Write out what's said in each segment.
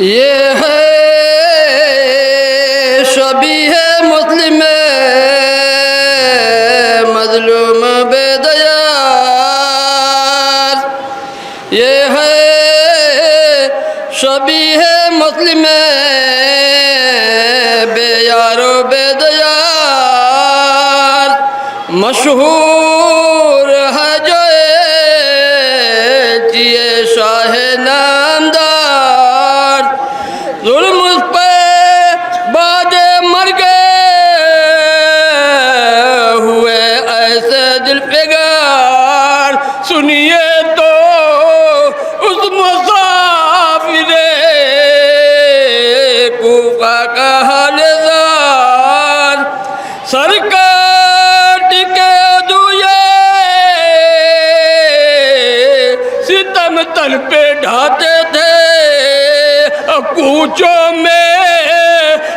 یہ ہے شبیہ مسلم مظلوم بے دیار، یہ ہے شبیہ مسلم بے یار و بے دیار، مشہور ہے جو یہ شاہ نامدار، ظلم اس پہ بعد مرگے ہوئے ایسے دل پگار، سنیے تو اس مسافر کوفہ کا حال زار، سر کاٹ کے دوئے ستم تن پہ ڈھاتے تھے، کوچوں میں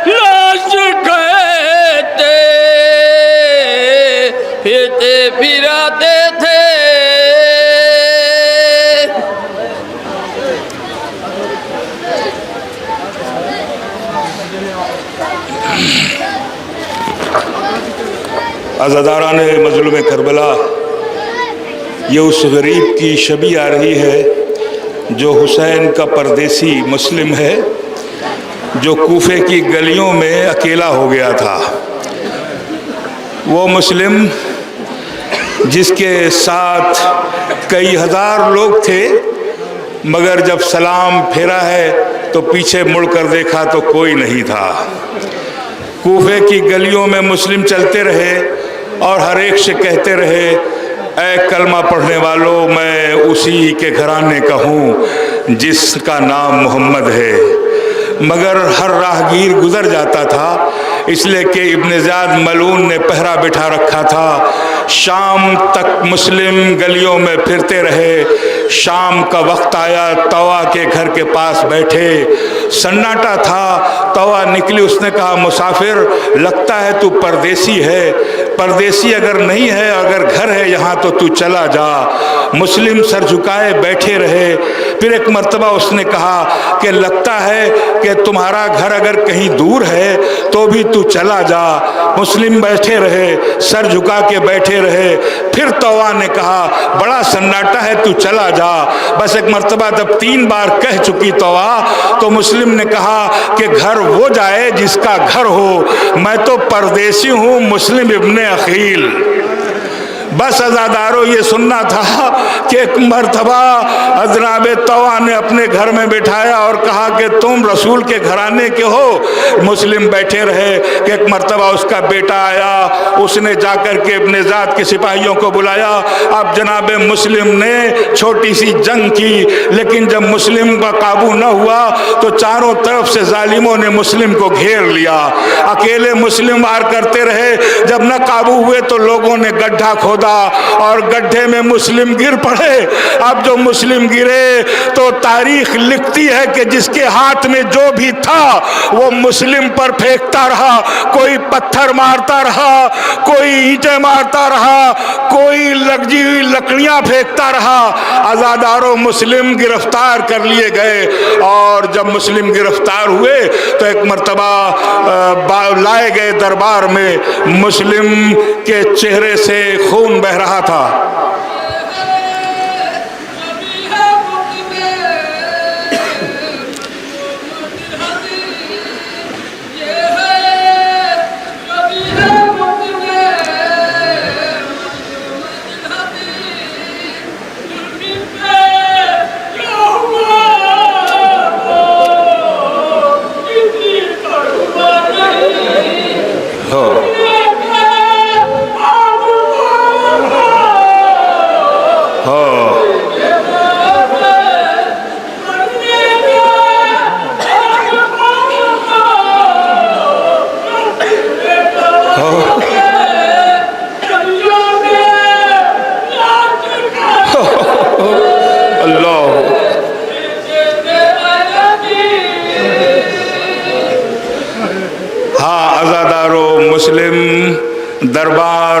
لاش کھیتے پھرتے پھراتے تھے۔ عزاداران مظلوم کربلا، یہ اس غریب کی شبیہ آ رہی ہے جو حسین کا پردیسی مسلم ہے، جو کوفے کی گلیوں میں اکیلا ہو گیا تھا۔ وہ مسلم جس کے ساتھ کئی ہزار لوگ تھے، مگر جب سلام پھیرا ہے تو پیچھے مڑ کر دیکھا تو کوئی نہیں تھا۔ کوفے کی گلیوں میں مسلم چلتے رہے اور ہر ایک سے کہتے رہے، اے کلمہ پڑھنے والوں، میں اسی کے گھرانے کا ہوں جس کا نام محمد ہے۔ مگر ہر راہگیر گزر جاتا تھا، اس لیے کہ ابن زیاد ملعون نے پہرا بٹھا رکھا تھا۔ شام تک مسلم گلیوں میں پھرتے رہے۔ شام کا وقت آیا، طوا کے گھر کے پاس بیٹھے، سناٹا تھا۔ طوا نکلی، اس نے کہا، مسافر لگتا ہے تو پردیسی ہے، پردیسی اگر نہیں ہے، اگر گھر ہے یہاں تو تو چلا جا۔ مسلم سر جھکائے بیٹھے رہے۔ پھر ایک مرتبہ اس نے کہا کہ لگتا ہے کہ تمہارا گھر اگر کہیں دور ہے تو بھی تو چلا جا۔ مسلم بیٹھے رہے، سر جھکا کے بیٹھے رہے۔ پھر طوا نے کہا، بڑا سناٹا ہے، تو چلا جا۔ بس ایک مرتبہ جب 3 بار کہہ چکی طوا تو مسلم نے کہا کہ گھر وہ جائے جس کا گھر ہو، میں تو پردیسی ہوں، مسلم ابن عقیل۔ بس عزادارو یہ سننا تھا کہ ایک مرتبہ جناب طوا نے اپنے گھر میں بٹھایا اور کہا کہ تم رسول کے گھرانے کے ہو۔ مسلم بیٹھے رہے کہ ایک مرتبہ اس کا بیٹا آیا، اس نے جا کر کے ابن زیاد کے سپاہیوں کو بلایا۔ اب جناب مسلم نے چھوٹی سی جنگ کی، لیکن جب مسلم کا قابو نہ ہوا تو چاروں طرف سے ظالموں نے مسلم کو گھیر لیا۔ اکیلے مسلم وار کرتے رہے، جب نہ قابو ہوئے تو لوگوں نے گڈھا کھودا اور گڈھے میں مسلم گر پڑے۔ اب جو مسلم گرے تو تاریخ لکھتی ہے کہ جس کے ہاتھ میں جو بھی تھا وہ مسلم پر پھینکتا رہا، کوئی پتھر مارتا رہا، کوئی اینٹیں مارتا رہا، کوئی لگی ہوئی لکڑیاں پھینکتا رہا۔ عزاداروں مسلم گرفتار کر لیے گئے، اور جب مسلم گرفتار ہوئے تو ایک مرتبہ لائے گئے دربار میں۔ مسلم کے چہرے سے خون بہ رہا تھا۔ مسلم دربار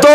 2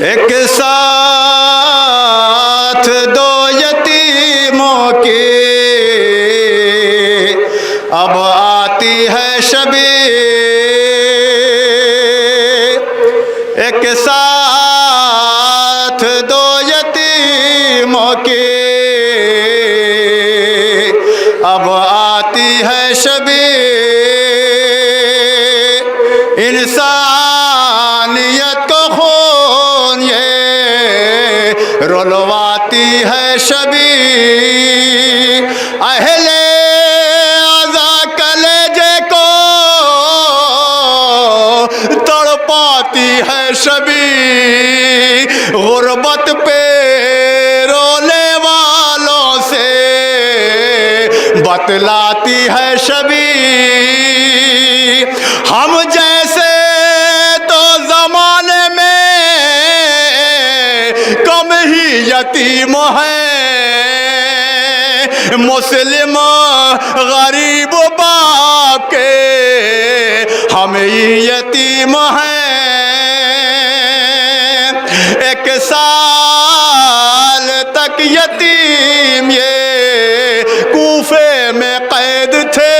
ایک ساتھ دو یتیموں کی اب آتی ہے شبی، ایک ساتھ دو یتیموں کی اب آتی ہے شبی، انسانیت کو خون یہ رلواتی ہے شبی، اہل عزا کلیجے کو تڑپاتی ہے شبی، غربت پہ رونے والوں سے بتلاتی ہے شبی، ہم جیسے تو زمانے میں کم ہی یتیم ہیں، مسلم غریب باپ کے ہم ہی یتیم ہیں، ایک سال تک یتیم یہ کوفے میں قید تھے،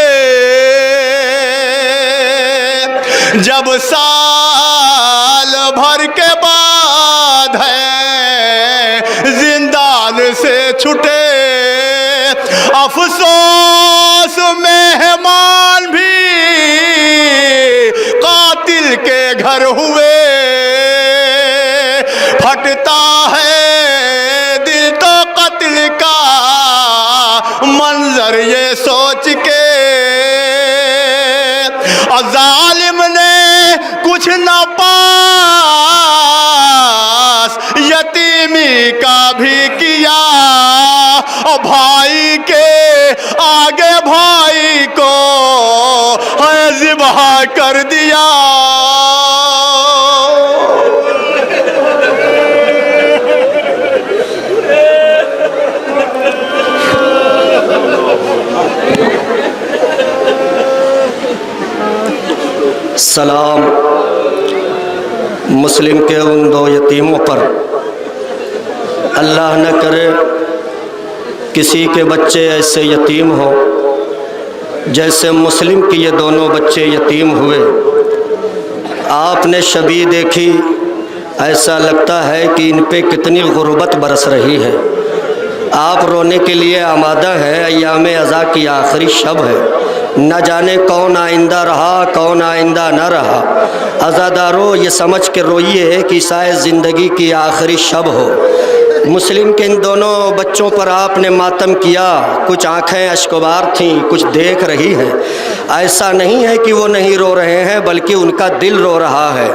جب سال بھر کے بعد ہے زندان سے چھٹے، افسوس مہمان بھی قاتل کے گھر ہوئے، پھٹتا ہے دل تو قتل کا منظر یہ سوچ کے، اور ظالم نے کچھ نہ پاس یتیمی کا بھی کیا، اور بھائی کے آگے بھائی کو ذبح کر دیا، سلام مسلم کے ان دو یتیموں پر، اللہ نہ کرے کسی کے بچے ایسے یتیم ہوں جیسے مسلم کی یہ دونوں بچے یتیم ہوئے۔ آپ نے شبی دیکھی، ایسا لگتا ہے کہ ان پہ کتنی غربت برس رہی ہے، آپ رونے کے لیے آمادہ ہیں، ایام عزا کی آخری شب ہے، نہ جانے کون آئندہ رہا کون آئندہ نہ رہا۔ عزادارو یہ سمجھ کے روئیے کہ شاید زندگی کی آخری شب ہو۔ مسلم کے ان دونوں بچوں پر آپ نے ماتم کیا، کچھ آنکھیں اشکبار تھیں، کچھ دیکھ رہی ہیں، ایسا نہیں ہے کہ وہ نہیں رو رہے ہیں بلکہ ان کا دل رو رہا ہے۔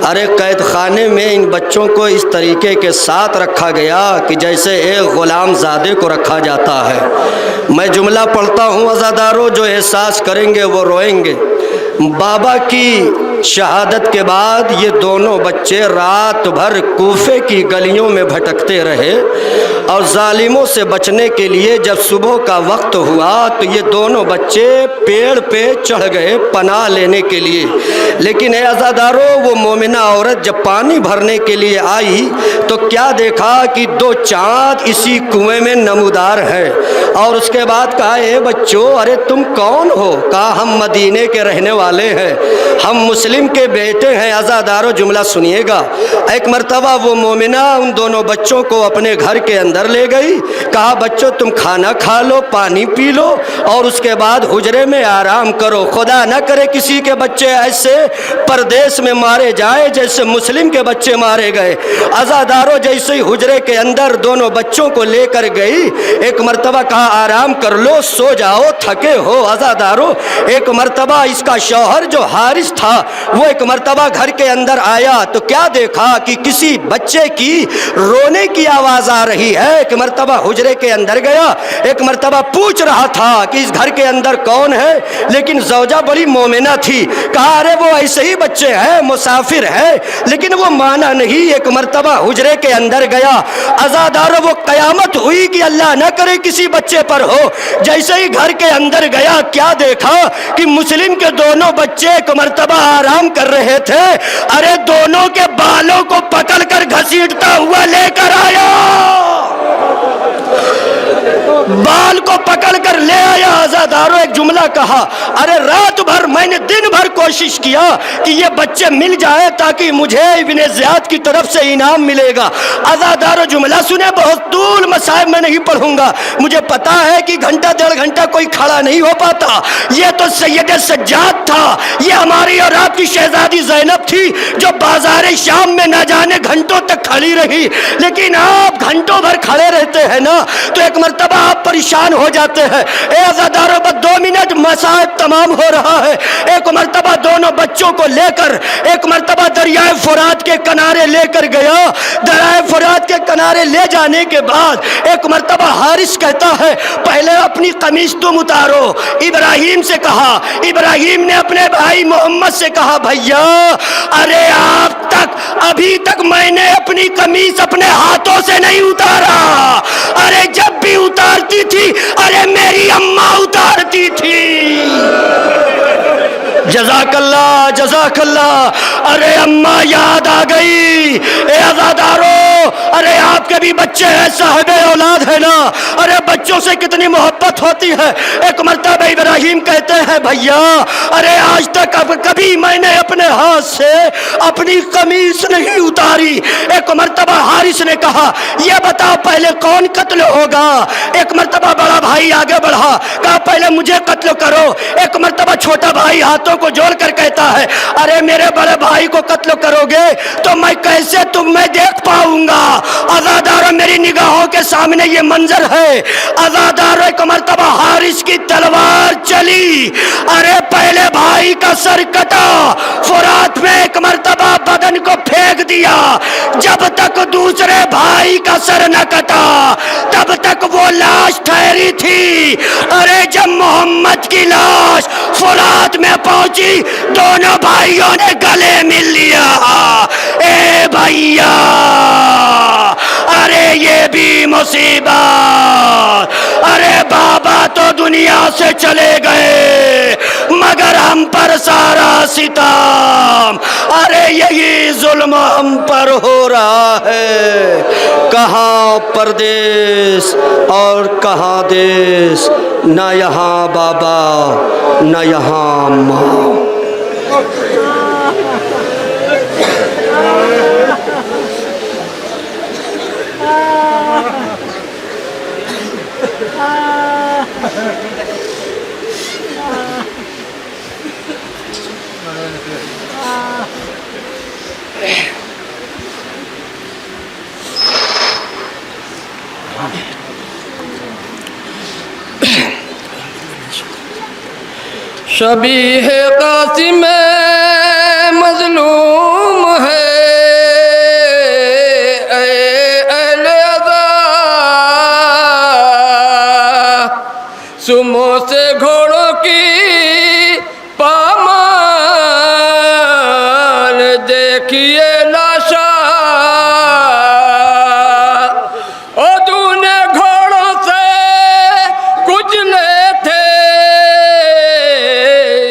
ارے قید خانے میں ان بچوں کو اس طریقے کے ساتھ رکھا گیا کہ جیسے ایک غلام زادے کو رکھا جاتا ہے۔ میں جملہ پڑھتا ہوں عزادارو، جو احساس کریں گے وہ روئیں گے۔ بابا کی شہادت کے بعد یہ دونوں بچے رات بھر کوفے کی گلیوں میں بھٹکتے رہے، اور ظالموں سے بچنے کے لیے جب صبح کا وقت ہوا تو یہ دونوں بچے پیڑ پہ چڑھ گئے پناہ لینے کے لیے۔ لیکن اے عزادارو، وہ مومنہ عورت جب پانی بھرنے کے لیے آئی تو کیا دیکھا کہ دو چاند اسی کنویں میں نمودار ہیں، اور اس کے بعد کہا اے بچوں ارے تم کون ہو؟ کہا ہم مدینے کے رہنے والے ہیں، ہم مسلم کے بیٹے ہیں۔ عزادارو جملہ سنیے گا، ایک مرتبہ وہ مومنہ ان دونوں بچوں کو اپنے گھر کے اندر لے گئی، کہا بچوں تم کھانا کھا لو، پانی پی لو، اور اس کے بعد حجرے میں آرام کرو، خدا نہ کرے کسی کے بچے ایسے پردیس میں مارے جائیں جیسے مسلم کے بچے مارے گئے۔ عزادارو جیسے ہی حجرے کے اندر دونوں بچوں کو لے کر گئی، ایک مرتبہ کہا آرام کر لو، سو جاؤ، تھکے ہو۔ عزادارو ایک مرتبہ اس کا شوہر جو حارث تھا وہ ایک مرتبہ گھر کے اندر آیا تو کیا دیکھا کہ کسی بچے کی رونے کی آواز آ رہی ہے۔ ایک مرتبہ حجرے کے اندر گیا، ایک مرتبہ پوچھ رہا تھا کہ اس گھر کے اندر کون ہے، لیکن زوجہ بڑی مومنہ تھی، کہا ارے وہ ایسے ہی بچے ہیں، مسافر ہے، لیکن وہ مانا نہیں۔ ایک مرتبہ حجرے کے اندر گیا، عزادارو وہ قیامت ہوئی کہ اللہ نہ کرے کسی بچے پر ہو، جیسے ہی گھر کے اندر گیا کیا دیکھا کہ مسلم کے دونوں بچے ایک مرتبہ آرام کر رہے تھے، ارے دونوں کے بالوں کو پکڑ کر گھسیٹتا ہوا لے کر آیا، بال کو پکڑ کر لے آیا۔ عزاداروں ایک جملہ کہا، ارے رات بھر میں نے دن بھر کوشش کیا کہ یہ بچے مل جائے تاکہ مجھے ابن زیاد کی طرف سے انعام ملے گا۔ عزاداروں جملہ سنیں، بہت طول مصائب میں نہیں پڑھوں گا، مجھے پتا ہے کہ گھنٹہ ڈیڑھ گھنٹہ کوئی کھڑا نہیں ہو پاتا۔ یہ تو سید سجاد تھا، یہ ہماری اور آپ کی شہزادی زینب تھی جو بازار شام میں نہ جانے گھنٹوں تک کھڑی رہی، لیکن آپ گھنٹوں بھر کھڑے رہتے ہیں نا تو ایک مرتبہ آپ پریشان ہو جاتے ہیں۔ اے عزاداروں بس 2 منٹ، مصائب تمام ہو رہا ہے۔ ایک مرتبہ دونوں بچوں کو لے کر ایک مرتبہ دریائے فرات کے کنارے لے کر گیا۔ دریائے فرات کے کنارے لے جانے کے بعد ایک مرتبہ حارث کہتا ہے پہلے اپنی قمیص تم اتارو۔ ابراہیم سے کہا، ابراہیم نے اپنے بھائی محمد سے کہا بھیا ارے آپ تک ابھی تک میں نے اپنی قمیص اپنے ہاتھوں سے نہیں اتارا، ارے جب بھی اتارتی تھی ارے میری اماں اتارتی تھی۔ جزاک اللہ جزاک اللہ، ارے اماں یاد آ گئی۔ اے عزادارو، ارے آپ کے بھی بچے ہیں، صاحب اولاد ہے نا، ارے بچوں سے کتنی محبت ہوتی ہے۔ ایک مرتبہ ابراہیم کہتے ہیں بھیا ارے آج تک اب کبھی میں نے اپنے ہاتھ سے اپنی قمیص نہیں اتاری۔ ایک مرتبہ حارث نے کہا یہ بتاؤ پہلے کون قتل ہوگا؟ ایک مرتبہ بڑا بھائی آگے بڑھا، کہا پہلے مجھے قتل کرو۔ ایک مرتبہ چھوٹا بھائی ہاتھوں کو جوڑ کر کہتا ہے ارے میرے بڑے بھائی کو قتل کرو گے تو میں کیسے تمہیں دیکھ پاؤں گا؟ عزاداروں میری نگاہوں کے سامنے یہ منظر ہے۔ عزاداروں ایک مرتبہ حارث کی تلوار چلی، ارے پہلے بھائی کا سر کٹا، فرات میں ایک مرتبہ بدن کو پھینک دیا، جب تک دوسرے بھائی کا سر نہ کٹا تب تک وہ لاش ٹھہری تھی۔ ارے جب محمد کی لاش فرات میں پہنچی دونوں بھائیوں نے گلے مل لیا۔ اے بھیا ارے یہ بھی مصیبت، ارے بابا تو دنیا سے چلے گئے مگر ہم پر سارا ستم، ارے یہی ظلم ہم پر ہو رہا ہے۔ کہاں پردیس اور کہاں دیس، نہ یہاں بابا نہ یہاں ماں۔ شبیہ قاسم مظلوم ہے، اے اہل عزا سمو سے گھوڑوں کی پامال دیکھیے لاشا، اور دونے گھوڑوں سے کچلے تھے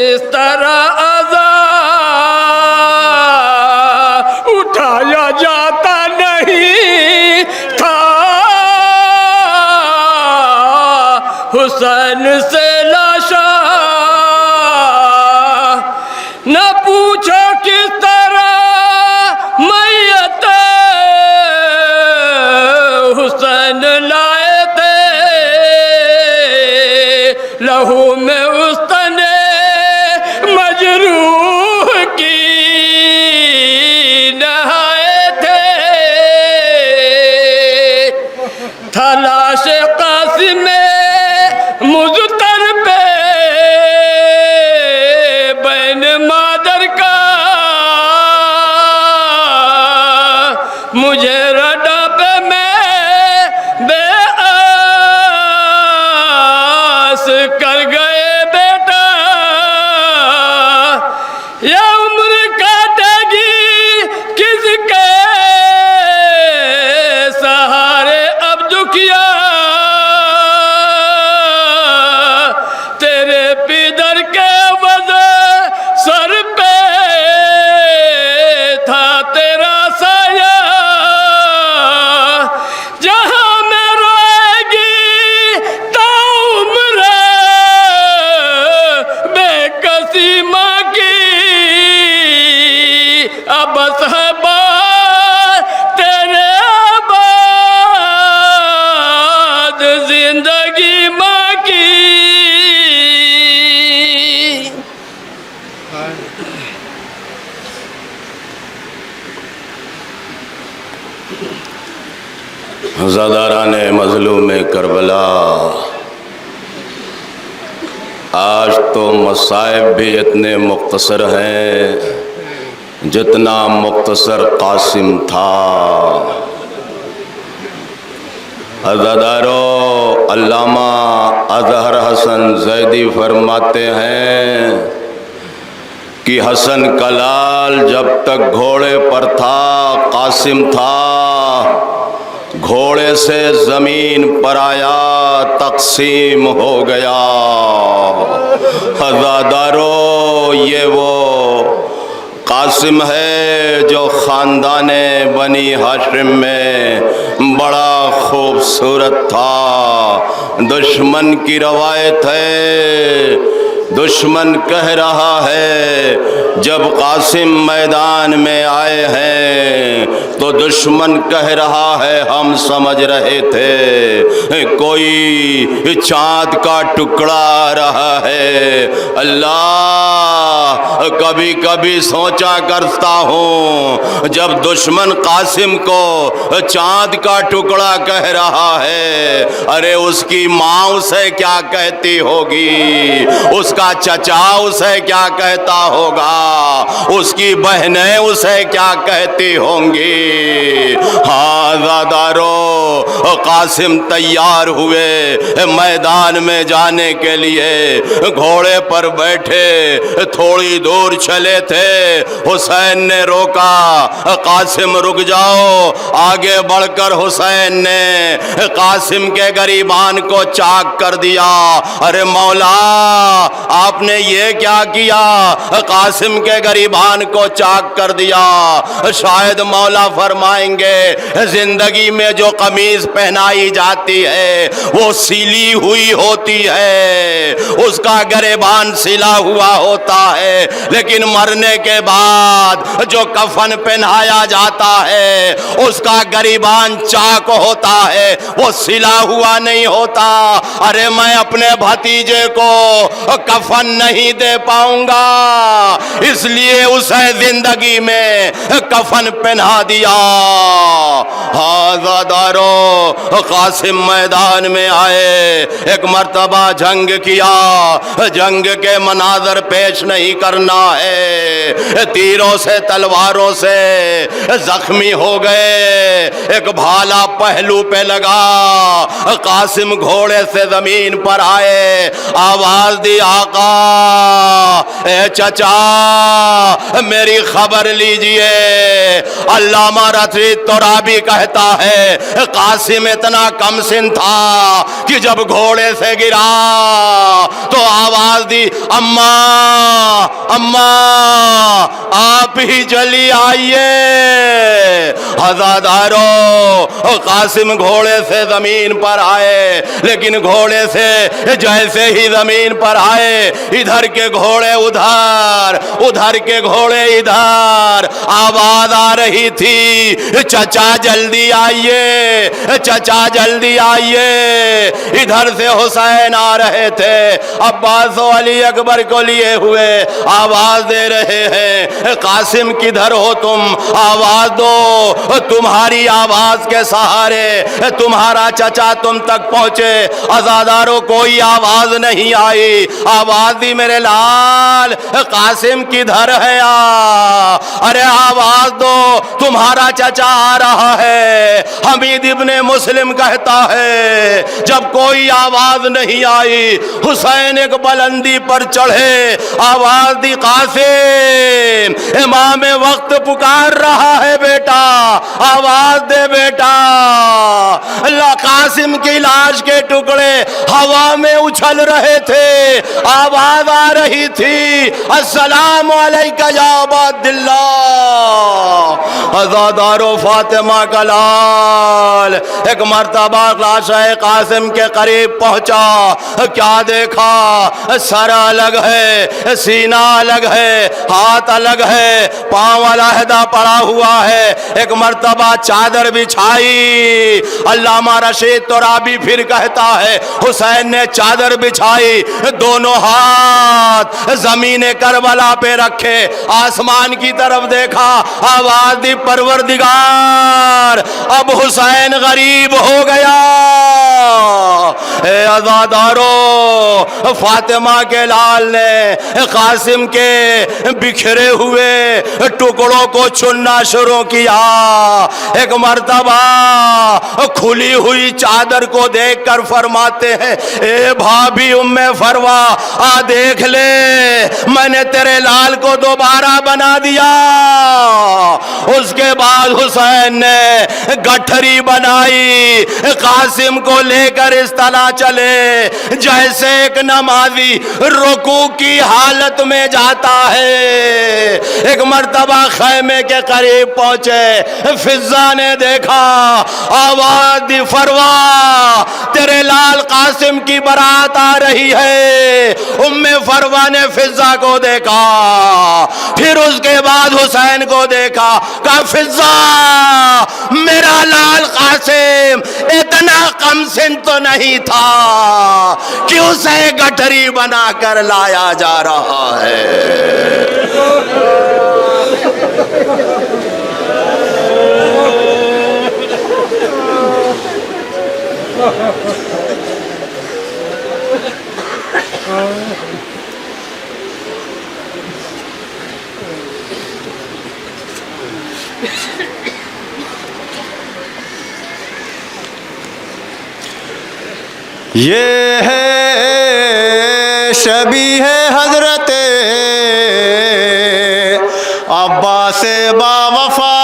اس طرح عزا اٹھایا جاتا نہیں تھا، حسین سے لاشا نہ پوچھو کس طرح میت حسین لائے تھے، لہو میں استن مجروح کی نہائے تھے، تھا لاش قاسم مزتر پہ بین مادر کا، مجھے رڈا پہ میں بے آس کر گئے بیٹا، یہ عمر کاٹے گی کس کے سہارے اب دکھیا، تیرے پیدر کے وضع سر پہ کربلا، آج تو مصائب بھی اتنے مختصر ہیں جتنا مختصر قاسم تھا۔ عزادارو، علامہ اظہر حسن زیدی فرماتے ہیں کہ حسن کا لال جب تک گھوڑے پر تھا قاسم تھا، گھوڑے سے زمین پر آیا تقسیم ہو گیا۔ عزادارو، یہ وہ قاسم ہے جو خاندان بنی ہاشم میں بڑا خوبصورت تھا۔ دشمن کی روایت ہے، دشمن کہہ رہا ہے جب قاسم میدان میں آئے ہیں تو دشمن کہہ رہا ہے ہم سمجھ رہے تھے کوئی چاند کا ٹکڑا آ رہا ہے۔ اللہ، کبھی کبھی سوچا کرتا ہوں جب دشمن قاسم کو چاند کا ٹکڑا کہہ رہا ہے، ارے اس کی ماں اسے کیا کہتی ہوگی، اس کا چچا اسے کیا کہتا ہوگا، اس کی بہنیں اسے کیا کہتی ہوں گی۔ ہاں عزادارو، قاسم تیار ہوئے میدان میں جانے کے لیے، گھوڑے پر بیٹھے تھوڑی دور چلے تھے، حسین نے روکا، قاسم رک جاؤ۔ آگے بڑھ کر حسین نے قاسم کے گریبان کو چاک کر دیا۔ ارے مولا، آپ نے یہ کیا کیا؟ قاسم کے گریبان کو چاک کر دیا۔ شاید مولا فرمائیں گے زندگی میں جو قمیض پہنائی جاتی ہے وہ سلی ہوئی ہوتی ہے، اس کا گریبان سلا ہوا ہوتا ہے، لیکن مرنے کے بعد جو کفن پہنایا جاتا ہے اس کا گریبان چاک ہوتا ہے، وہ سلا ہوا نہیں ہوتا۔ ارے میں اپنے بھتیجے کو کفن نہیں دے پاؤں گا، اس لیے اسے زندگی میں کفن پہنا دیا۔ عزادارو، قاسم میدان میں آئے، ایک مرتبہ جنگ کیا، جنگ کے مناظر پیش نہیں کرنا ہے، تیروں سے تلواروں سے زخمی ہو گئے، ایک بھالا پہلو پہ لگا، قاسم گھوڑے سے زمین پر آئے، آواز دی آقا، اے چچا میری خبر لیجئے۔ علامہ رشید ترابی کہتا ہے قاسم اتنا کم سن تھا کہ جب گھوڑے سے گرا تو آواز دی، اماں اماں آپ ہی چلی آئیے۔ عزادارو، قاسم گھوڑے سے زمین پر آئے، لیکن گھوڑے سے جیسے ہی زمین پر آئے، ادھر کے گھوڑے ادھر، ادھر کے گھوڑے ادھر، آواز آ رہی تھی چچا جلدی آئیے، چچا جلدی آئیے۔ ادھر سے حسین آ رہے تھے، عباس و علی اکبر کو لیے ہوئے، آواز دے رہے ہیں قاسم کدھر ہو تم، آواز دو، تمہاری آواز کے سہارے تمہارا چچا تم تک پہنچے۔ عزاداروں، کوئی آواز نہیں آئی، آواز دی میرے لال قاسم کدھر ہے؟ ارے آواز دو، تمہارا چچا آ رہا ہے۔ حمید ابن مسلم کہتا ہے جب کوئی آواز نہیں آئی، حسین ایک بلندی پر چڑھے، آواز دی، قاسم امام وقت پکار رہا ہے بیٹا، آواز دے بیٹا۔ اللہ، قاسم کی لاش کے ٹکڑے ہوا میں اچھل رہے تھے، آواز آ رہی تھی، السلام علیکہ یا عبد اللہ۔ عزادارو، فاطمہ کا لال ایک مرتبہ لاش قاسم کے قریب پہنچا، کیا دیکھا؟ سر الگ ہے، سینہ الگ ہے، ہاتھ الگ ہے، پاؤں علیحدہ پڑا ہوا ہے۔ ایک مرتبہ چادر بچھائی، اللہ علامہ رشید ترابی پھر کہتا ہے حسین نے چادر بچھائی, دونوں ہاتھ زمین کربلا پہ رکھے, آسمان کی طرف دیکھا, آواز دی پروردگار اب حسین غریب ہو گیا. اے عزادارو, فاطمہ کے لال نے قاسم کے بکھرے ہوئے ٹکڑوں کو چننا شروع کیا. ایک مرتبہ کھلی ہوئی چادر کو دیکھ کر فرماتے ہیں اے بھابھی ام فروا, آ دیکھ لے میں نے تیرے لال کو دوبارہ بنا دیا. اس کے بعد حسین نے گٹھری بنائی, قاسم کو لے کر اس طرح چلے جیسے ایک نمازی رکوع کی حالت میں جاتا ہے. ایک مرتبہ خیمے کے قریب پہنچے, فضا نے دیکھا, آواز دی فروا تیرے لال قاسم کی برات آ رہی ہے. ام فروا نے فضا کو دیکھا, پھر اس کے بعد حسین کو دیکھا, کہا فضا میرا لال قاسم اتنا کم سن تو نہیں تھا کہ اسے گٹھری بنا کر لایا جا رہا ہے. یہ ہے شبیہ حضرت عباس با وفا,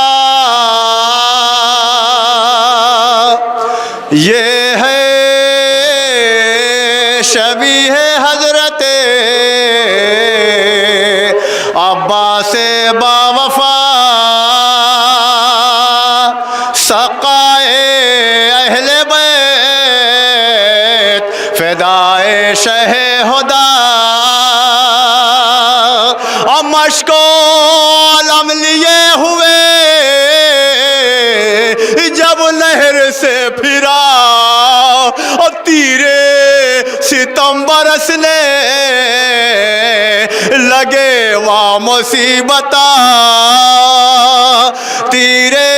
یہ ہے شبیہ حضرت عباس با وفا, سقائے اہل بیت فدائے شہ ہدا, اور مشک علم لیے ہوئے جب لہر سے پھرا, اور تیرے ستم برسنے لگے وہ مصیبتہ, تیرے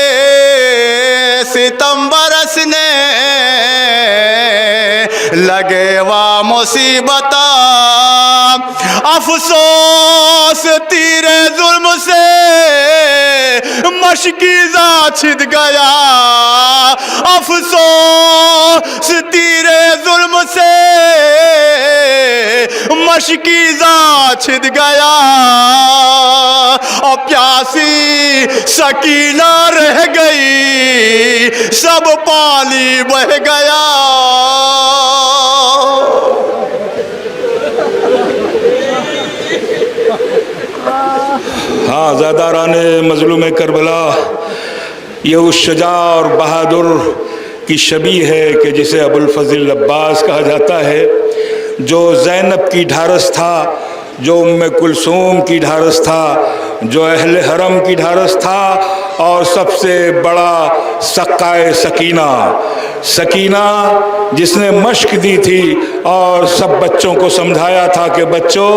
ستم برسنے لگے وہ مصیبتہ. افسوس تیرے ظلم سے مشکیزہ چھد گیا, افسوس تیرے ظلم سے مشکیزہ چھد گیا, اور پیاسی سکینہ رہ گئی, سب پانی بہ گیا. ہاں زاداران مظلوم کربلا, یہ اس شجاع اور بہادر کی شبیہ ہے کہ جسے ابو الفضل عباس کہا جاتا ہے, جو زینب کی ڈھارس تھا, جو ام کلثوم کی ڈھارس تھا, جو اہل حرم کی ڈھارس تھا, اور سب سے بڑا سقائے سکینہ, سکینہ جس نے مشق دی تھی اور سب بچوں کو سمجھایا تھا کہ بچوں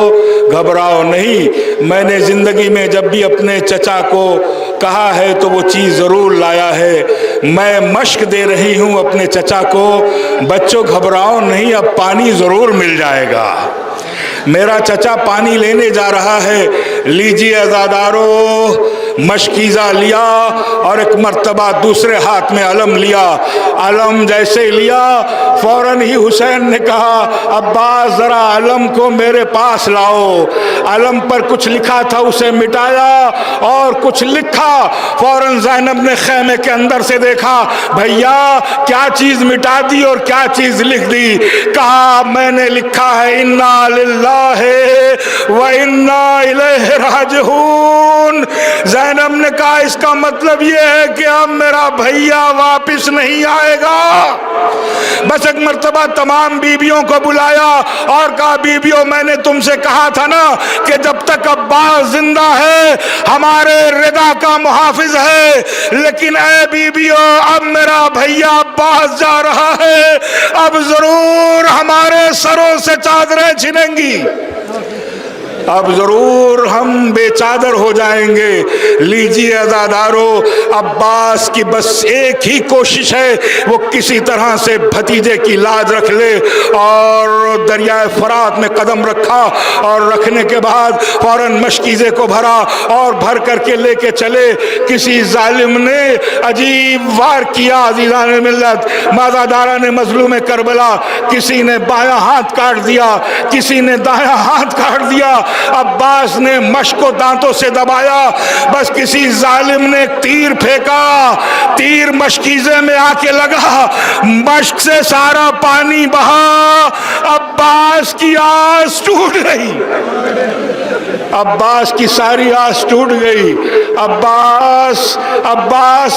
گھبراؤ نہیں, میں نے زندگی میں جب بھی اپنے چچا کو کہا ہے تو وہ چیز ضرور لایا ہے, میں مشق دے رہی ہوں اپنے چچا کو, بچوں گھبراؤ نہیں, اب پانی ضرور مل جائے گا. میرا چچا پانی لینے جا رہا ہے, لیجیے عزادارو. مشکیزہ لیا اور ایک مرتبہ دوسرے ہاتھ میں علم لیا, علم جیسے لیا فوراً ہی حسین نے کہا عباس ذرا علم کو میرے پاس لاؤ. علم پر کچھ لکھا تھا اسے مٹایا اور کچھ لکھا, فوراً زینب نے خیمے کے اندر سے دیکھا, بھیا کیا چیز مٹا دی اور کیا چیز لکھ دی؟ کہا میں نے لکھا ہے انا للہ و انا الیہ راجعون, زینب نے کہا اس کا مطلب یہ ہے کہ اب میرا بھیا واپس نہیں آئے گا۔ بس ایک مرتبہ تمام بیویوں کو بلایا اور کہا بیویوں میں نے تم سے کہا تھا نا کہ جب تک عباس زندہ ہے ہمارے رضا کا محافظ ہے، لیکن اے بیویوں اب میرا بھیا عباس جا رہا ہے، اب ضرور ہمارے سروں سے چادریں چھنیں گی، اب ضرور ہم بے چادر ہو جائیں گے۔ لیجیے عزادارو، عباس کی بس ایک ہی کوشش ہے، وہ کسی طرح سے بھتیجے کی لاج رکھ لے، اور دریائے فرات میں قدم رکھا اور رکھنے کے بعد فوراً مشکیزے کو بھرا اور بھر کر کے لے کے چلے۔ کسی ظالم نے عجیب وار کیا عزیزان ملت، مازاداران مظلوم کربلا، کسی نے بایاں ہاتھ کاٹ دیا، کسی نے دایاں ہاتھ کاٹ دیا، عباس نے مشک کو دانتوں سے دبایا، بس کسی ظالم نے ایک تیر پھینکا، تیر مشکیزے میں آ کے لگا، مشک سے سارا پانی بہا، عباس کی آس ٹوٹ گئی، عباس کی ساری آس ٹوٹ گئی۔ عباس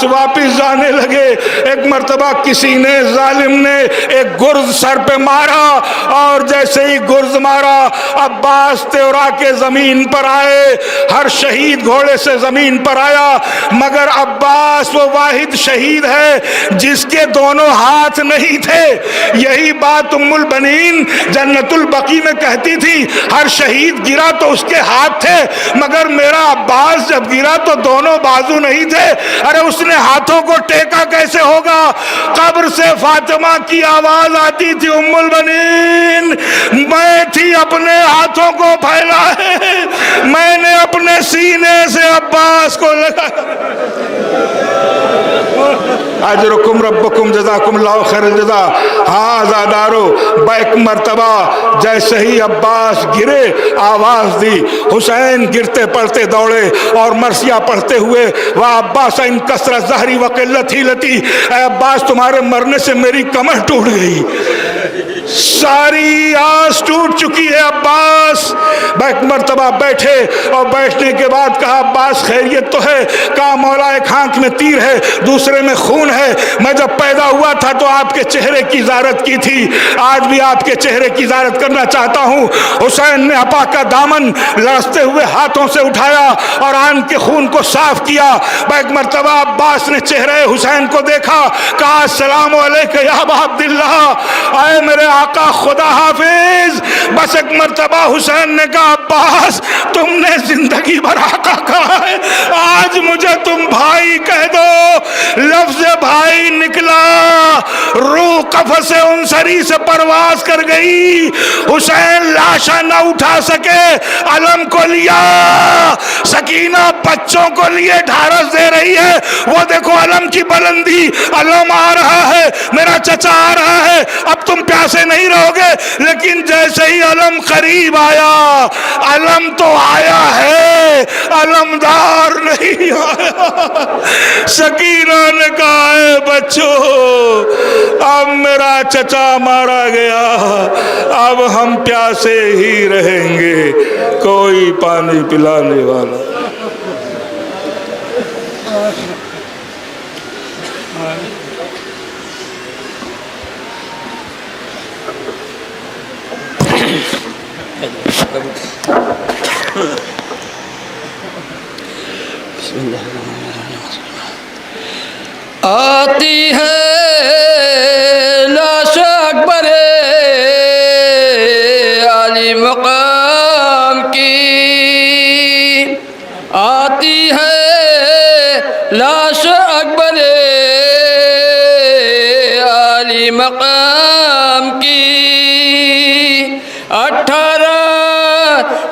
واپس جانے لگے۔ ایک مرتبہ کسی نے ظالم نے ایک گرز سر پہ مارا، اور جیسے ہی گرز مارا عباس تیورا کے زمین پر آئے، ہر شہید گھوڑے سے زمین پر آیا، مگر عباس وہ واحد شہید ہے جس کے دونوں ہاتھ نہیں تھے۔ یہی بات ام البنین جنت البقیع میں کہتی تھی، ہر شہید گرا تو اس کے ہاتھ تھے، مگر میرا عباس جب گرا تو دونوں بازو نہیں تھے۔ ارے اس نے ہاتھوں کو ٹیکا کیسے ہوگا؟ قبر سے فاطمہ کی آواز آتی تھی، ام البنین میں تھی اپنے ہاتھوں کو پھیلائے، میں نے اپنے سینے سے عباس کو لگایا۔ اجرکم ربکم جزاکم اللہ خیر الجزا۔ ہاں عزادارو، ایک مرتبہ جیسے ہی عباس گرے آواز دی، حسین گرتے پڑتے دوڑے اور مرثیہ پڑھتے ہوئے، وہ عباس ان کثرت ظہری و قلت حیلتی، اے عباس تمہارے مرنے سے میری کمر ٹوٹ گئی، ساری آس ٹوٹ چکی ہے عباس۔ ایک مرتبہ بیٹھے اور بیٹھنے کے بعد کہا عباس خیریت تو ہے؟ کہا مولا ایک ہاتھ میں تیر ہے دوسرے میں خون ہے، میں جب پیدا ہوا تھا تو آپ کے چہرے کی زیارت کی تھی، آج بھی آپ کے چہرے کی زیارت کرنا چاہتا ہوں۔ حسین نے آپا کا دامن لرزتے ہوئے ہاتھوں سے اٹھایا اور آن کے خون کو صاف کیا۔ ایک مرتبہ عباس نے چہرے حسین کو دیکھا، کہا السلام علیکم یا ابا عبداللہ، اے میرے آقا خدا حافظ۔ بس ایک مرتبہ حسین نے کہا عباس تم نے زندگی بھر آقا کہا ہے، آج مجھے تم بھائی کہہ دو۔ لفظ بھائی نکلا، روح قفس انصری سے پرواز کر گئی۔ حسین لاشا نہ اٹھا سکے، علم کو لیا، سکینہ بچوں کو لیے ڈھارس دے رہی ہے، وہ دیکھو علم کی بلندی، علم آ رہا ہے، میرا چچا آ رہا ہے، اب تم پیاسے نہیں رہو گے۔ لیکن جیسے ہی علم قریب آیا، علم تو آیا ہے، علمدار نہیں آیا۔ سکینہ نے کہا اے بچوں، اب میرا چچا مارا گیا، اب ہم پیاسے ہی رہیں گے، کوئی پانی پلانے والا۔ آتی ہے لاش اکبر عالی مقام کی، آتی ہے لاش اکبر عالی مقام کی، 18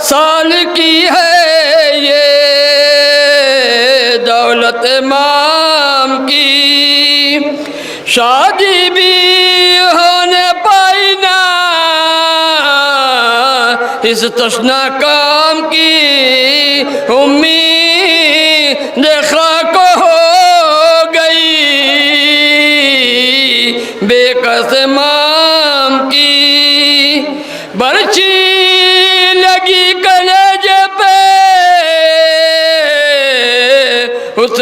سال کی ہے یہ دولت امام کی، شادی بھی ہونے پائی نہ اس تشنا کام کی، امید خاک ہو گئی بے کس امام کی، برچی لگی کلیجے پہ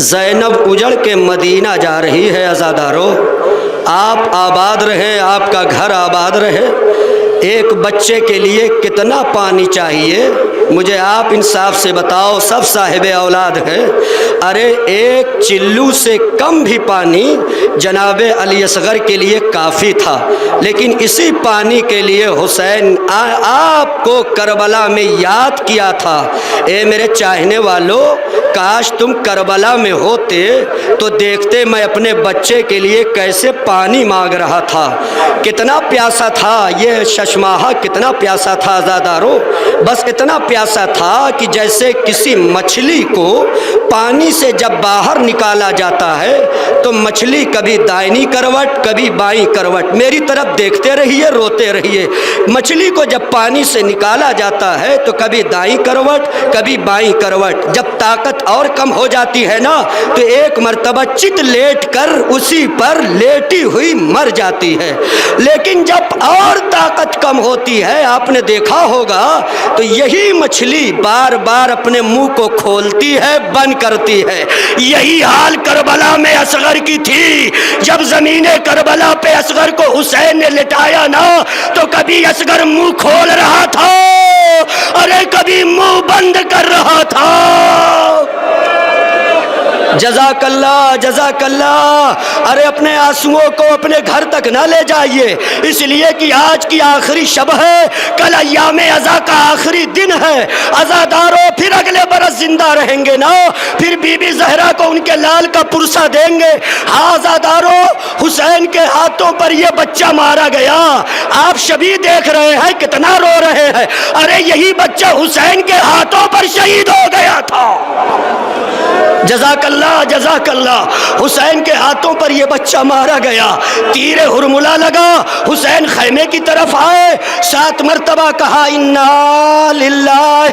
زینب اجڑ کے مدینہ جا رہی ہے عزادارو، آپ آباد رہیں، آپ کا گھر آباد رہے۔ ایک بچے کے لیے کتنا پانی چاہیے مجھے آپ انصاف سے بتاؤ، سب صاحب اولاد ہیں۔ ارے ایک چلو سے کم بھی پانی جناب علی اصغر کے لیے کافی تھا، لیکن اسی پانی کے لیے حسین آپ کو کربلا میں یاد کیا تھا۔ اے میرے چاہنے والوں، کاش تم کربلا میں ہوتے تو دیکھتے میں اپنے بچے کے لیے کیسے پانی مانگ رہا تھا، کتنا پیاسا تھا یہ ششماہا، کتنا پیاسا تھا عزادارو، بس اتنا پیاسا تھا کہ جیسے کسی مچھلی کو پانی سے جب باہر نکالا جاتا ہے تو مچھلی کبھی دائنی کروٹ کبھی بائیں کروٹ، میری طرف دیکھتے رہیے روتے رہیے، مچھلی کو جب پانی سے نکالا جاتا ہے تو کبھی دائیں کروٹ کبھی بائیں کروٹ، جب طاقت اور کم ہو جاتی ہے نا تو ایک مرتبہ چت لیٹ کر اسی پر لیٹی ہوئی مر جاتی ہے، لیکن جب اور طاقت کم ہوتی ہے آپ نے دیکھا ہوگا تو یہی مچھلی بار بار اپنے منہ کو کھولتی ہے بند کرتی ہے۔ یہی حال کربلا میں اصغر کی تھی، جب زمین کربلا پہ اصغر کو حسین نے لٹایا نا تو کبھی اصغر منہ کھول رہا تھا، ارے کبھی منہ بند کر رہا تھا۔ جزاک اللہ جزاک اللہ۔ ارے اپنے آنسوؤں کو اپنے گھر تک نہ لے جائیے، اس لیے کہ آج کی آخری شب ہے، کل ایام عزا کا آخری دن ہے۔ عزاداروں پھر اگلے برس زندہ رہیں گے نا، پھر بی بی زہرا کو ان کے لال کا پرسہ دیں گے۔ ہاں عزاداروں، حسین کے ہاتھوں پر یہ بچہ مارا گیا، آپ شبی دیکھ رہے ہیں کتنا رو رہے ہیں، ارے یہی بچہ حسین کے ہاتھوں پر شہید ہو گیا تھا۔ جزاک اللہ جزاک اللہ۔ حسین کے ہاتھوں پر یہ بچہ مارا گیا، تیر ہرملا لگا، حسین خیمے کی طرف آئے، 7 مرتبہ کہا انا للہ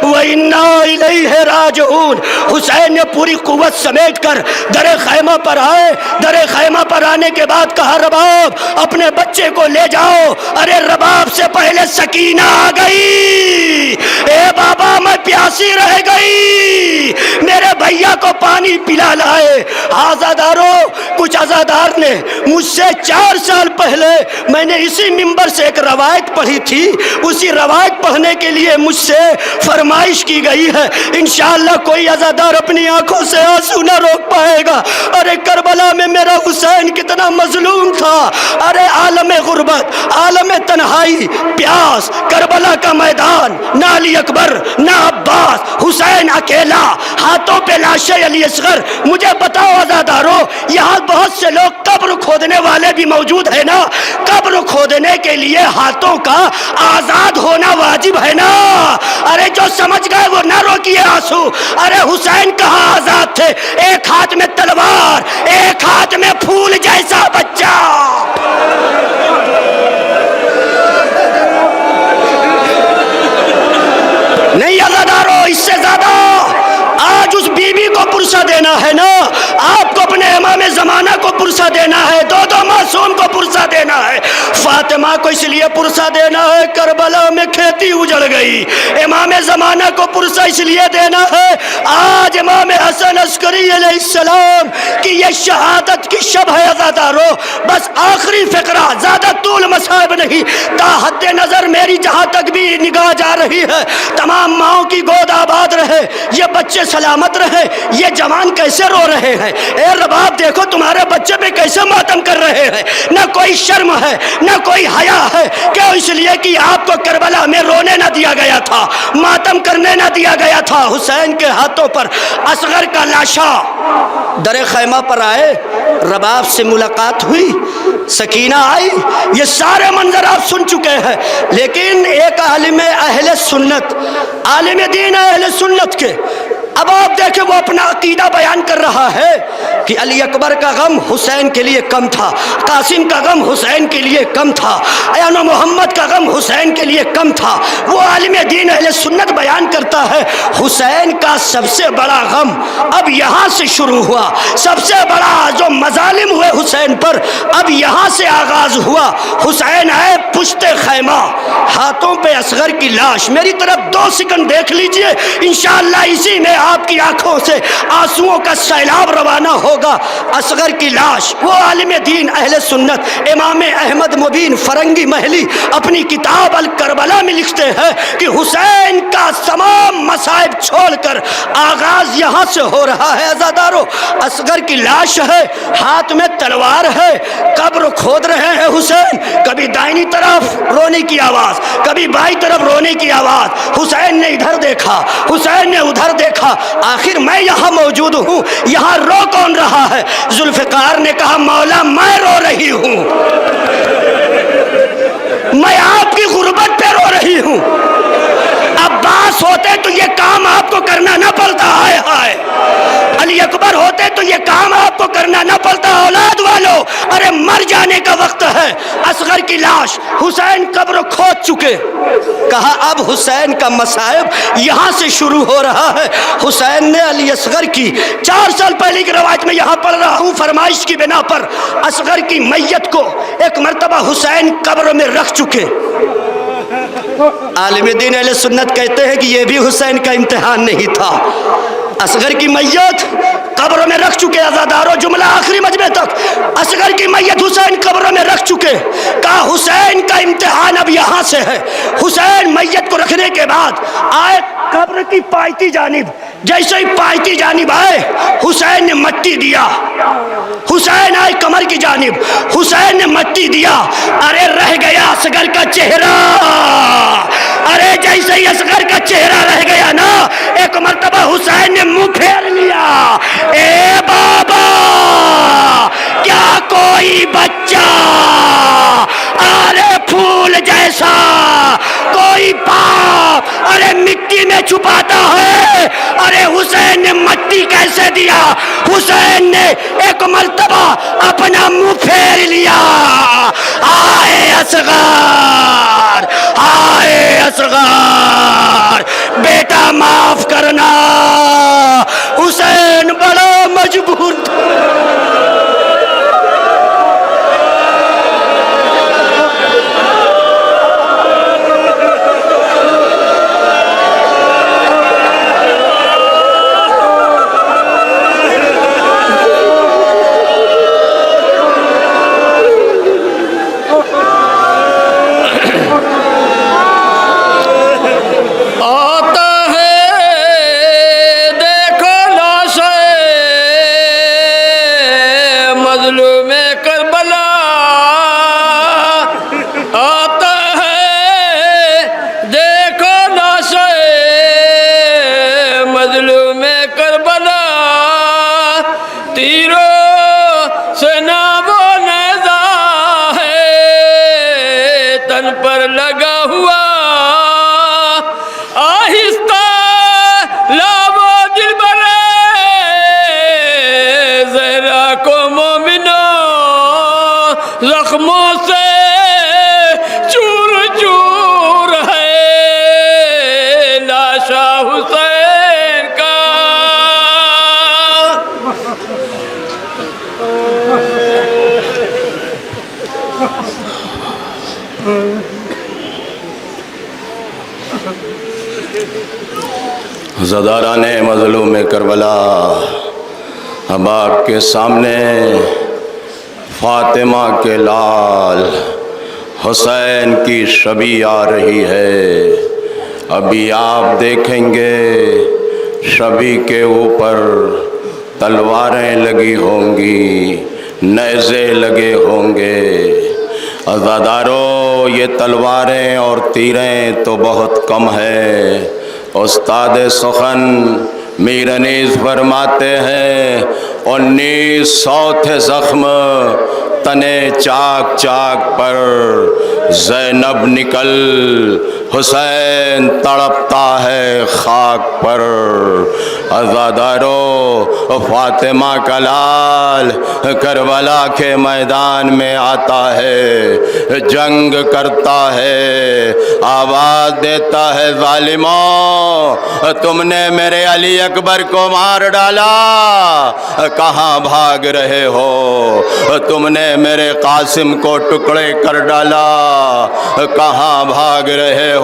و انا الیہ راجعون۔ حسین نے پوری قوت سمیٹ کر در خیمہ پر آئے، در خیمہ پر آنے کے بعد کہا رباب اپنے بچے کو لے جاؤ۔ ارے رباب سے پہلے سکینہ آ گئی، اے بابا میں پیاسی رہ گئی، میرے بھیا کو پانی پلا لائے۔ عزاداروں، کچھ عزادار نے مجھ سے 4 سال پہلے میں نے اسی منبر سے ایک روایت پڑھی تھی، اسی روایت پڑھنے کے لیے مجھ سے فرمائش کی گئی ہے، انشاءاللہ کوئی عزادار اپنی آنکھوں سے آنسو نہ روک پائے گا۔ ارے کربلا میں میرا حسین کتنا مظلوم تھا، ارے عالم غربت، عالم تنہائی، پیاس، کربلا کا میدان، نہ علی اکبر نہ عباس، حسین اکیلا، ہاتھوں پہ لاش علی اصغر۔ مجھے بتاؤ عزاداروں، یہاں بہت سے لوگ قبر کھودنے والے بھی موجود ہیں نا، قبر کھودنے کے لیے ہاتھوں کا آزاد ہونا واجب ہے نا، ارے جو سمجھ گئے وہ نہ روکیے آنسو۔ ارے حسین کہاں آزاد تھے، ایک ہاتھ میں تلوار ایک ہاتھ میں پھول جیسا بچہ۔ نہیں عزاداروں، اس سے زیادہ آج اس بی بی کو پرسہ دینا ہے نا، آپ کو اپنے امام زمانہ کو پرسہ دینا ہے، 2 معصوم کو پرسہ دینا ہے۔ فاطمہ کو اس لیے پرسہ دینا ہے کربلا میں کھیتی اجڑ گئی، امام زمانہ کو پرسہ اس لیے دینا ہے آج امام حسن عسکری علیہ السلام کی یہ شہادت کی شب ہے۔ عزاداروں بس آخری فقرہ، زیادہ طول مصائب نہیں، تا حد نظر میری جہاں تک بھی نگاہ جا رہی ہے، تمام ماؤں کی گود آباد رہے، یہ بچے سلامت رہے، یہ جوان کیسے رو رہے ہیں، اے رباب دیکھو تمہارے بچے پہ کیسے ماتم کر رہے ہیں، نہ کوئی شرم ہے نہ کوئی حیا ہے، کیوں؟ اس لیے کہ آپ کو کربلا میں رونے نہ دیا گیا تھا، ماتم کرنے نہ دیا گیا تھا۔ حسین کے ہاتھوں پر اصغر کا لاشا در خیمہ پر آئے، رباب سے ملاقات ہوئی، سکینہ آئی، یہ سارے منظر آپ سن چکے ہیں، لیکن ایک عالم اہل سنت، عالم دین اہل سنت کے اب آپ دیکھیں وہ اپنا عقیدہ بیان کر رہا ہے کہ علی اکبر کا غم حسین کے لیے کم تھا، قاسم کا غم حسین کے لیے کم تھا، عیان و محمد کا غم حسین کے لیے کم تھا۔ وہ عالم دین اہل سنت بیان کرتا ہے حسین کا سب سے بڑا غم اب یہاں سے شروع ہوا، سب سے بڑا جو مظالم ہوئے حسین پر اب یہاں سے آغاز ہوا۔ حسین آئے پشت خیمہ، ہاتھوں پہ اصغر کی لاش، میری طرف 2 سیکنڈ دیکھ لیجئے، انشاءاللہ اسی میں آپ کی آنکھوں سے آنسوؤں کا سیلاب روانہ ہوگا۔ اصغر کی لاش، وہ عالم دین اہل سنت امام احمد مبین فرنگی محلی اپنی کتاب الکربلا میں لکھتے ہیں کہ حسین کا تمام مصائب چھوڑ کر آغاز یہاں سے ہو رہا ہے۔ عزادارو، اصغر کی لاش ہے، ہاتھ میں تلوار ہے، قبر کھود رہے ہیں حسین، کبھی دائنی طرف رونے کی آواز، کبھی بائیں طرف رونے کی آواز، حسین نے ادھر دیکھا، حسین نے ادھر دیکھا، آخر میں یہاں موجود ہوں، یہاں رو کون رہا ہے؟ ذوالفقار نے کہا مولا میں رو رہی ہوں، میں آپ کی غربت پہ رو رہی ہوں۔ عباس ہوتے تو یہ کام آپ کو کرنا نہ پڑتا، ہائے ہائے، علی اکبر ہوتے تو یہ کام آپ کو کرنا نہ پڑتا۔ اولاد والو، ارے مر جانے کا وقت ہے۔ اصغر کی لاش، حسین قبر کھود چکے، کہا اب حسین کا مصائب یہاں سے شروع ہو رہا ہے۔ حسین نے علی اصغر کی 4 سال پہلے کی روایت میں یہاں پڑھ رہا ہوں، فرمائش کی بنا پر اصغر کی میت کو ایک مرتبہ حسین قبر میں رکھ چکے۔ عالم دین اہل سنت کہتے ہیں کہ یہ بھی حسین کا امتحان نہیں تھا۔ اصغر کی میت قبر میں رکھ چکے، عزادارو جملہ آخری مجمع تک، اصغر کی میت حسین قبر میں رکھ چکے، کہا حسین کا امتحان اب یہاں سے ہے۔ حسین میت کو رکھنے کے بعد آئے قبر کی پایتی جانب، جیسے ہی پایتی جانب آئے حسین نے مٹی دیا، حسین آئے کمر کی جانب، حسین نے مٹی دیا، ارے رہ گیا اصغر کا چہرہ، ارے جیسے ہی اصغر کا چہرہ رہ گیا نا، ایک مرتبہ حسین نے منہ پھیر لیا، اے بابا کیا کوئی بچہ ارے پھول جیسا کوئی باپ ارے مٹی میں چھپاتا ہے؟ ارے حسین نے مٹی کیسے دیا؟ حسین نے ایک مرتبہ اپنا منہ پھیر لیا، آئے اصغر، آئے اصغر، بیٹا معاف کرنا۔ حسین بڑا مجبور تھا۔ پر لگا ہوا آہستہ لابو دل برے زہرا کو مومنوں زخموں سے چور چور ہے لاشا حسین کا۔ زداران مظلوم کربلا، اب آپ کے سامنے فاطمہ کے لال حسین کی شبی آ رہی ہے۔ ابھی آپ دیکھیں گے شبی کے اوپر تلواریں لگی ہوں گی، نیزے لگے ہوں گے۔ عزادارو، یہ تلواریں اور تیریں تو بہت کم ہے۔ استاد سخن میر انیس فرماتے ہیں 1900 تھے زخم تنے چاک چاک پر، زینب نکل حسین تڑپتا ہے خاک پر۔ عزادارو، فاطمہ کا لال کربلا کے میدان میں آتا ہے، جنگ کرتا ہے، آواز دیتا ہے ظالموں تم نے میرے علی اکبر کو مار ڈالا، کہاں بھاگ رہے ہو؟ تم نے میرے قاسم کو ٹکڑے کر ڈالا، کہاں بھاگ رہے ہو؟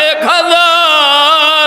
1000,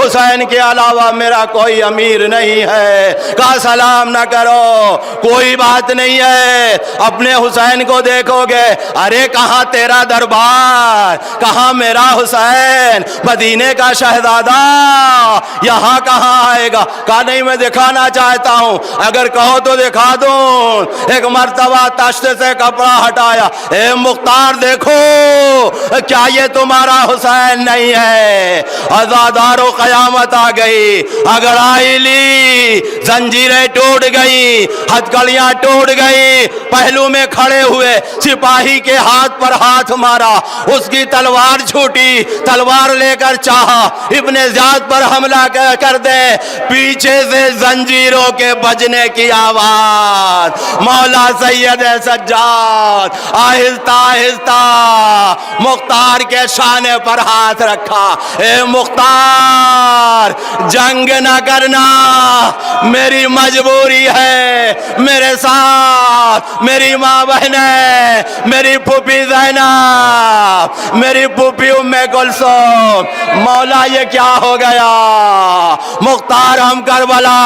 حسین کے علاوہ میرا کوئی امیر نہیں ہے، کہا سلام نہ کرو، کوئی بات نہیں ہے، اپنے حسین کو دیکھو گے، ارے کہاں تیرا دربار، کہاں میرا حسین مدینے کا شہزادہ، یہاں کہاں آئے گا؟ کہا نہیں میں دکھانا چاہتا ہوں، اگر کہو تو دکھا دوں۔ ایک مرتبہ تشت سے کپڑا ہٹایا، اے مختار دیکھو کیا یہ تمہارا حسین نہیں ہے؟ عزادارو قیامت آ گئی، اگڑائی لی، زنجیریں ٹوٹ گئی، ہتھکڑیاں ٹوٹ گئی، پہلو میں کھڑے ہوئے سپاہی کے ہاتھ پر ہاتھ مارا، اس کی تلوار چھوٹی، تلوار لے کر چاہا ابن زیاد پر حملہ کر دے، پیچھے سے زنجیروں کے بجنے کی آواز، مولا سید سجاد آہستہ آہستہ مختار کے شانے پر ہاتھ رکھا، اے مختار جنگ نہ کرنا، میری مجبوری ہے، میرے ساتھ میری ماں بہنیں، میری پھوپھی زینب، میری پھوپھی ام کلثوم۔ مولا یہ کیا ہو گیا؟ مختار ہم کربلا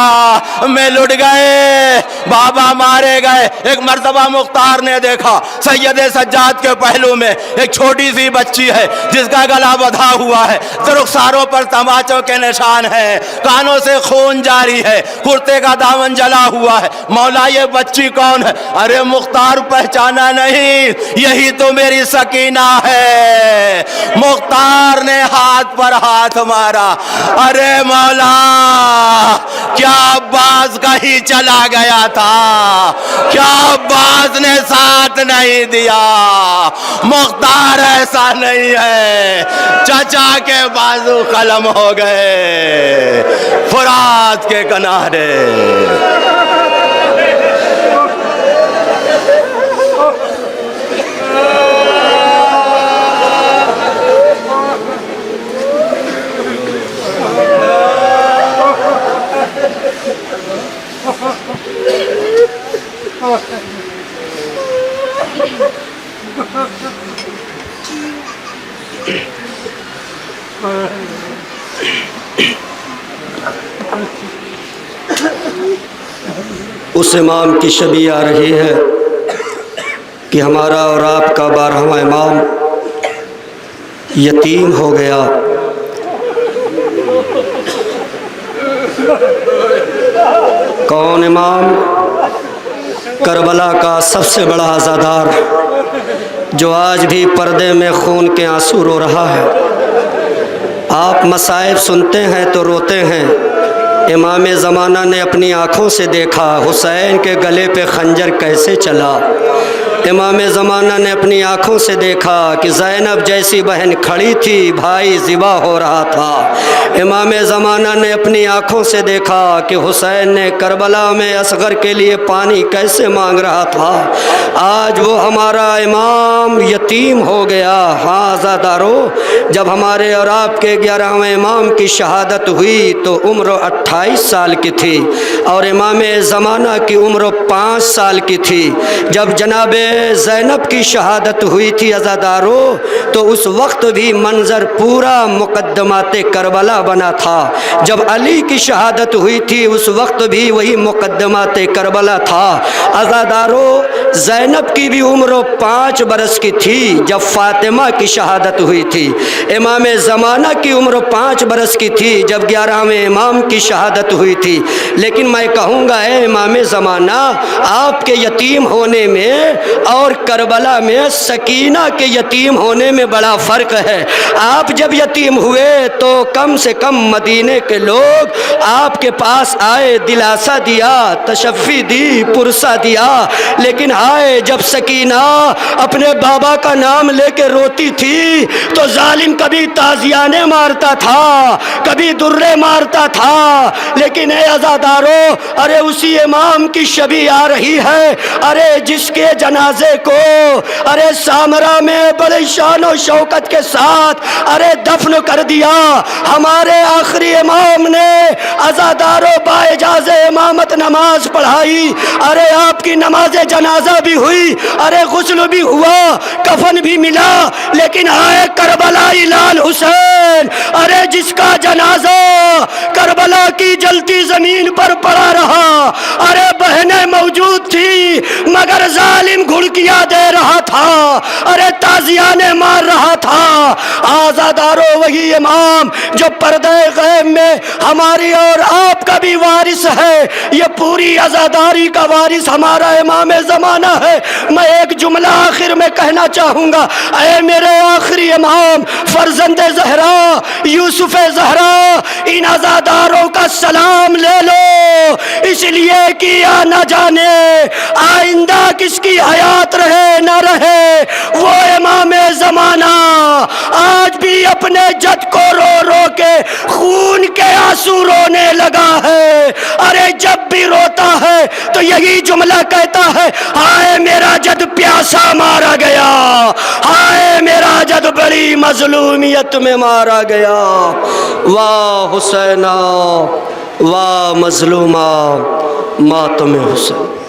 میں لٹ گئے، بابا مارے گئے۔ ایک مرتبہ مختار نے دیکھا سید سجاد کے پہلو میں ایک چھوٹی سی بچی ہے جس کا گلا بدھا ہوا ہے، رخساروں پر تماچوں کے نشان ہیں، کانوں سے خون جاری ہے، کرتے کا دامن جلا ہوا ہے۔ مولا یہ بچی کون ہے؟ ارے مختار پہچانا نہیں، یہی تو میری سکینہ ہے۔ مختار نے ہاتھ پر ہاتھ مارا، ارے مولا کیا عباس کہیں چلا گیا تھا؟ کیا عباس نے ساتھ نہیں دیا؟ مختار ایسا نہیں ہے، چچا کے بازو قلم ہو گئے فرات کے کنارے۔ اس امام کی شبیہ آ رہی ہے کہ ہمارا اور آپ کا 12واں امام یتیم ہو گیا۔ کون امام؟ کربلا کا سب سے بڑا عزادار جو آج بھی پردے میں خون کے آنسو رو رہا ہے۔ آپ مصائب سنتے ہیں تو روتے ہیں۔ امام زمانہ نے اپنی آنکھوں سے دیکھا حسین کے گلے پہ خنجر کیسے چلا۔ امام زمانہ نے اپنی آنکھوں سے دیکھا کہ زینب جیسی بہن کھڑی تھی، بھائی ذبح ہو رہا تھا۔ امام زمانہ نے اپنی آنکھوں سے دیکھا کہ حسین نے کربلا میں اصغر کے لیے پانی کیسے مانگ رہا تھا۔ آج وہ ہمارا امام یتیم ہو گیا۔ ہاں عزادارو، جب ہمارے اور آپ کے 11ویں امام کی شہادت ہوئی تو عمر 28 سال کی تھی اور امام زمانہ کی عمر 5 سال کی تھی۔ جب جناب زینب کی شہادت ہوئی تھی عزادارو، تو اس وقت بھی منظر پورا مقدمات کربلا بنا تھا۔ جب علی کی شہادت ہوئی تھی اس وقت بھی وہی مقدمات کربلا تھا۔ عزادارو، زینب کی بھی عمر 5 برس کی تھی جب فاطمہ کی شہادت ہوئی تھی۔ امام زمانہ کی عمر 5 برس کی تھی جب 11ویں امام کی شہادت ہوئی تھی۔ لیکن میں کہوں گا اے امام زمانہ، آپ کے یتیم ہونے میں اور کربلا میں سکینہ کے یتیم ہونے میں بڑا فرق ہے۔ آپ جب یتیم ہوئے تو کم سے کم مدینے کے لوگ آپ کے پاس آئے، دلاسا دیا، تشفی دی، پرسہ دیا۔ لیکن ہائے، جب سکینہ اپنے بابا کا نام لے کے روتی تھی تو ظالم کبھی تازیانے مارتا تھا، کبھی درے مارتا تھا۔ لیکن اے عزادارو، ارے اسی امام کی شبیہ آ رہی ہے، ارے جس کے جنازے جنازے کو ارے سامرا میں بڑے شان و شوکت کے ساتھ ارے دفن کر دیا۔ ہمارے آخری امام نے عزاداروں بااجازہ امامت نماز پڑھائی، ارے آپ کی نماز جنازہ بھی ہوئی، ارے غسل بھی ہوا، کفن بھی ملا، لیکن آئے کربلائی لال حسین ارے جس کا جنازہ کربلا کی جلتی زمین پر پڑا رہا، ارے بہنیں موجود تھی مگر ظالم گھڑکیاں دے رہا تھا، ارے تازیانے مار رہا تھا۔ آزادارو وہی امام جو پردے غیب میں ہماری اور آپ کا بھی وارث ہے، یہ پوری عزاداری کا وارث ہمارا امام زمانہ ہے۔ میں ایک جملہ آخر میں کہنا چاہوں گا، اے میرے آخری امام فرزند زہرا یوسف زہرا، ان عزاداروں کا سلام لے لو، اس لیے کیا نہ جانے آئندہ کس کی حیات رہے نہ رہے، وہ امام زمانہ آج بھی اپنے جد کو رو رو کے خون کے آنسو رونے لگا ہے۔ ارے جب بھی روتا ہے تو یہی جملہ کہتا ہے، ہائے میرا جد پیاسا مارا گیا، ہائے میرا جد بڑی مظلومیت میں مارا گیا۔ واہ حسینہ واہ مظلومہ ماتم حسین۔